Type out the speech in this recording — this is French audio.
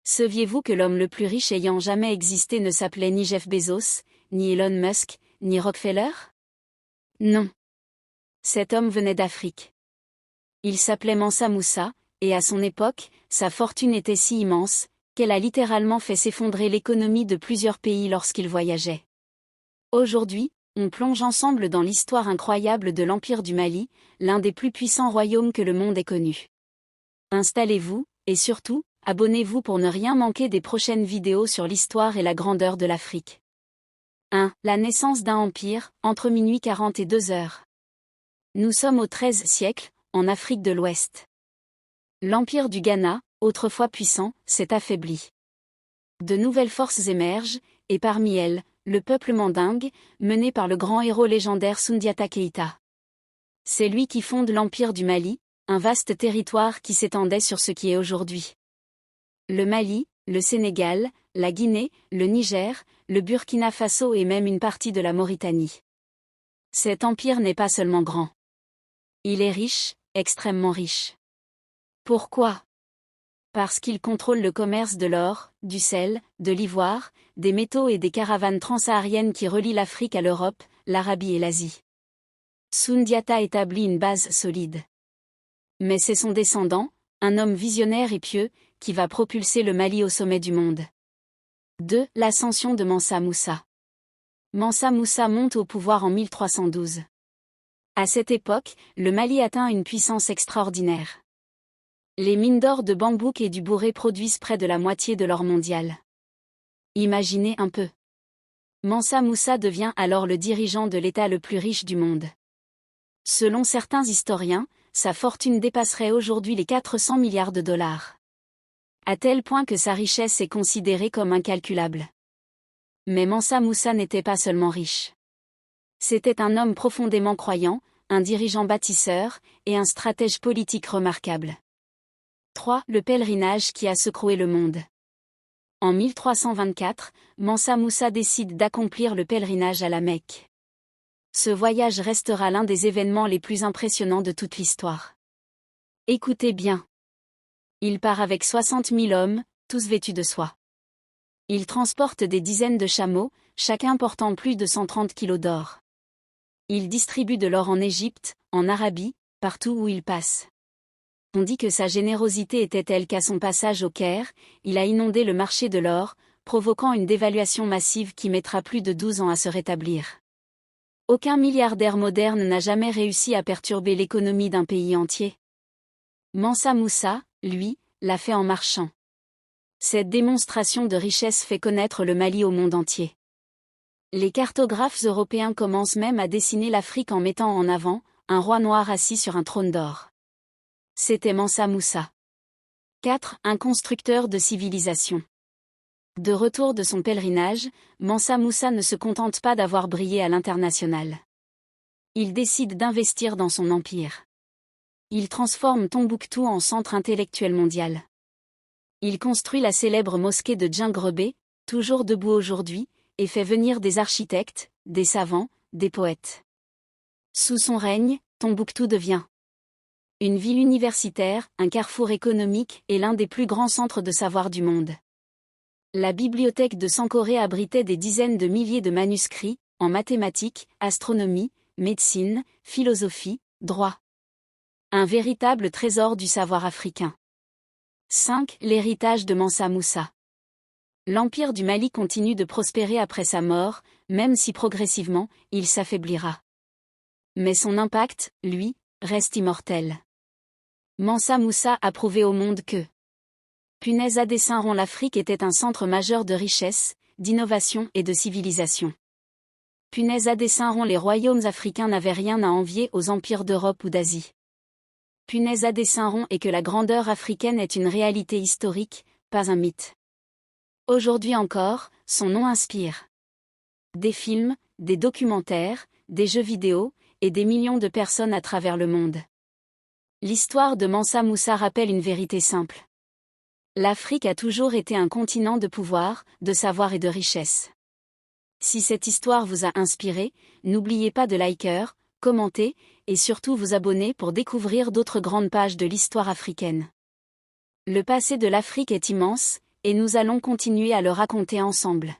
Saviez-vous que l'homme le plus riche ayant jamais existé ne s'appelait ni Jeff Bezos, ni Elon Musk, ni Rockefeller? Non. Cet homme venait d'Afrique. Il s'appelait Mansa Moussa, et à son époque, sa fortune était si immense, qu'elle a littéralement fait s'effondrer l'économie de plusieurs pays lorsqu'il voyageait. Aujourd'hui, on plonge ensemble dans l'histoire incroyable de l'Empire du Mali, l'un des plus puissants royaumes que le monde ait connu. Installez-vous, et surtout, abonnez-vous pour ne rien manquer des prochaines vidéos sur l'histoire et la grandeur de l'Afrique. 1. La naissance d'un empire, entre minuit 40 et 2 heures. Nous sommes au XIIIe siècle, en Afrique de l'Ouest. L'empire du Ghana, autrefois puissant, s'est affaibli. De nouvelles forces émergent, et parmi elles, le peuple mandingue, mené par le grand héros légendaire Soundiata Keïta. C'est lui qui fonde l'Empire du Mali, un vaste territoire qui s'étendait sur ce qui est aujourd'hui le Mali, le Sénégal, la Guinée, le Niger, le Burkina Faso et même une partie de la Mauritanie. Cet empire n'est pas seulement grand. Il est riche, extrêmement riche. Pourquoi? Parce qu'il contrôle le commerce de l'or, du sel, de l'ivoire, des métaux et des caravanes transsahariennes qui relient l'Afrique à l'Europe, l'Arabie et l'Asie. Soundiata établit une base solide. Mais c'est son descendant, un homme visionnaire et pieux, qui va propulser le Mali au sommet du monde. 2. L'ascension de Mansa Moussa. Mansa Moussa monte au pouvoir en 1312. À cette époque, le Mali atteint une puissance extraordinaire. Les mines d'or de Bambouk et du Bourré produisent près de la moitié de l'or mondial. Imaginez un peu. Mansa Moussa devient alors le dirigeant de l'État le plus riche du monde. Selon certains historiens, sa fortune dépasserait aujourd'hui les 400 milliards de dollars. À tel point que sa richesse est considérée comme incalculable. Mais Mansa Moussa n'était pas seulement riche. C'était un homme profondément croyant, un dirigeant bâtisseur, et un stratège politique remarquable. 3. Le pèlerinage qui a secoué le monde. En 1324, Mansa Moussa décide d'accomplir le pèlerinage à la Mecque. Ce voyage restera l'un des événements les plus impressionnants de toute l'histoire. Écoutez bien. Il part avec 60 000 hommes, tous vêtus de soie. Il transporte des dizaines de chameaux, chacun portant plus de 130 kilos d'or. Il distribue de l'or en Égypte, en Arabie, partout où il passe. On dit que sa générosité était telle qu'à son passage au Caire, il a inondé le marché de l'or, provoquant une dévaluation massive qui mettra plus de 12 ans à se rétablir. Aucun milliardaire moderne n'a jamais réussi à perturber l'économie d'un pays entier. Mansa Moussa, lui, l'a fait en marchant. Cette démonstration de richesse fait connaître le Mali au monde entier. Les cartographes européens commencent même à dessiner l'Afrique en mettant en avant un roi noir assis sur un trône d'or. C'était Mansa Moussa. 4. Un constructeur de civilisation. De retour de son pèlerinage, Mansa Moussa ne se contente pas d'avoir brillé à l'international. Il décide d'investir dans son empire. Il transforme Tombouctou en centre intellectuel mondial. Il construit la célèbre mosquée de Djinguerbé, toujours debout aujourd'hui, et fait venir des architectes, des savants, des poètes. Sous son règne, Tombouctou devient une ville universitaire, un carrefour économique et l'un des plus grands centres de savoir du monde. La bibliothèque de Sankoré abritait des dizaines de milliers de manuscrits, en mathématiques, astronomie, médecine, philosophie, droit. Un véritable trésor du savoir africain. 5. L'héritage de Mansa Moussa. L'empire du Mali continue de prospérer après sa mort, même si progressivement, il s'affaiblira. Mais son impact, lui, reste immortel. Mansa Moussa a prouvé au monde que Punaise Adessinron l'Afrique était un centre majeur de richesse, d'innovation et de civilisation. Punaise Adessinron les royaumes africains n'avaient rien à envier aux empires d'Europe ou d'Asie. Punaise Adessinron et que la grandeur africaine est une réalité historique, pas un mythe. Aujourd'hui encore, son nom inspire des films, des documentaires, des jeux vidéo, et des millions de personnes à travers le monde. L'histoire de Mansa Moussa rappelle une vérité simple. L'Afrique a toujours été un continent de pouvoir, de savoir et de richesse. Si cette histoire vous a inspiré, n'oubliez pas de liker, commenter, et surtout vous abonner pour découvrir d'autres grandes pages de l'histoire africaine. Le passé de l'Afrique est immense, et nous allons continuer à le raconter ensemble.